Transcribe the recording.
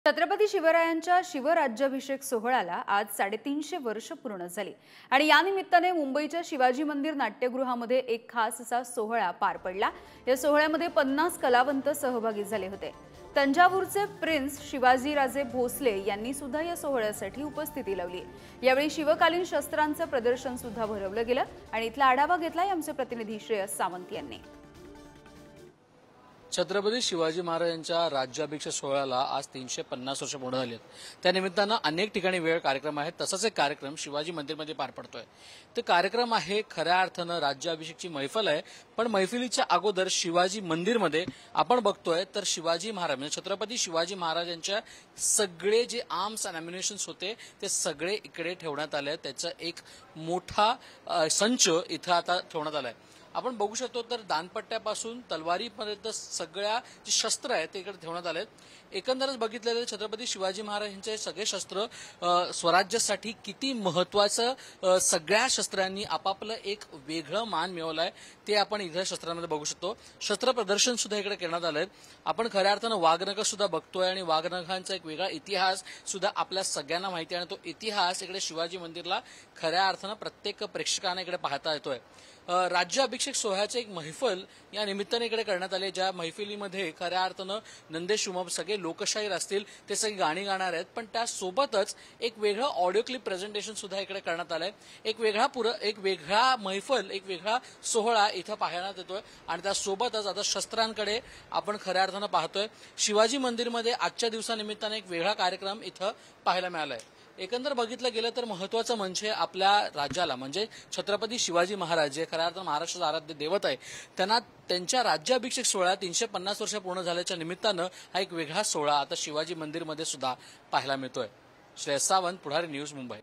छत्रपती शिवरायांच्या शिवराज्याभिषेक सोहळ्याला आज 350 वर्ष पूर्ण झाली आणि या निमित्ताने मुंबईच्या शिवाजी मंदिर नाट्यगृहामध्ये एक खास असा सोहळा पार पडला। या सोहळ्यामध्ये 50 कलावंत सहभागी झाले होते। तंजावरचे प्रिन्स शिवाजीराजे भोसले यांनी सुद्धा या सोहळ्यासाठी उपस्थिती लावली। यावेळी शिवकालीन शस्त्रांचे प्रदर्शन सुद्धा भरवलं गेलं आणि इथला आढावा घेतलाय आमचे प्रतिनिधी श्रेयस सावंत यांनी। छत्रपती शिवाजी महाराजांच्या राज्याभिषेक सोहळ्याला आज 350 वर्ष पूर्ण झाली आहेत। त्या निमित्तानं अनेक ठिकाणी वेळ कार्यक्रम आहेत। तसाच एक कार्यक्रम शिवाजी मंदिरमध्ये पार पडतोय। तो कार्यक्रम आहे खऱ्या अर्थानं राज्याभिषेकची मैफल आहे, पण मैफिलीच्या अगोदर शिवाजी मंदिरमध्ये आपण बघतोय तर शिवाजी महाराज म्हणजे छत्रपती शिवाजी महाराजांच्या सगळे जे आर्म्स अँड अम्युनिशन्स होते ते सगळे इकडे ठेवण्यात आले। त्याचा एक मोठा संच इथं आता ठेवण्यात आलाय। आपण बघू शकतो तर दानपट्ट्यापासून तलवारीपर्यंत सगळ्या जी शस्त्र आहेत ते इकडे ठेवण्यात आलेत। एकंदरच बघितलेले छत्रपती शिवाजी महाराजांचे सगळे शस्त्र स्वराज्यासाठी किती महत्त्वाचं सगळ्या शस्त्रांनी आपापलं एक वेगळं मान मिळवलंय ते आपण इथल्या शस्त्रांमध्ये बघू शकतो। शस्त्र प्रदर्शन सुद्धा इकडे करण्यात आलंय। आपण खऱ्या अर्थानं वाघनख सुद्धा बघतोय आणि वाघनखांचा एक वेगळा इतिहास सुद्धा आपल्या सगळ्यांना माहिती आहे आणि तो इतिहास इकडे शिवाजी मंदिरला खऱ्या अर्थानं प्रत्येक प्रेक्षकांना इकडे पाहता येतोय। राज्याभिषेक सोहळ्याचे एक मैफल या निमित्ताने इकडे करण्यात आले, ज्या मैफिलीमध्ये खऱ्या अर्थानं नंदेश उमप सगळे लोकशाहीर असतील ते सगळी गाणी गाणार आहेत, पण त्यासोबतच एक वेगळं ऑडिओ क्लिप प्रेझेंटेशन सुद्धा इकडे करण्यात आलंय। एक वेगळा मैफल एक वेगळा सोहळा इथं पाहण्यात येतोय आणि त्यासोबतच आता शस्त्रांकडे आपण खऱ्या अर्थानं पाहतोय। शिवाजी मंदिरमध्ये आजच्या दिवसानिमित्ताने एक वेगळा कार्यक्रम इथं पाहायला मिळालाय। एकंदर बघितलं गेलं तर महत्त्वाचं म्हणजे आपल्या राज्याला म्हणजे छत्रपती शिवाजी महाराज जे खऱ्या अर्थानं महाराष्ट्राचे आराध्य दैवत आहे त्यांना त्यांच्या राज्याभिषेक सोहळा 350 वर्ष पूर्ण झाल्याच्या निमित्तानं हा एक वेगळा सोहळा आता शिवाजी मंदिरमध्ये सुद्धा पाहायला मिळतोय। श्रेयस सावंत, पुढारी न्यूज, मुंबई।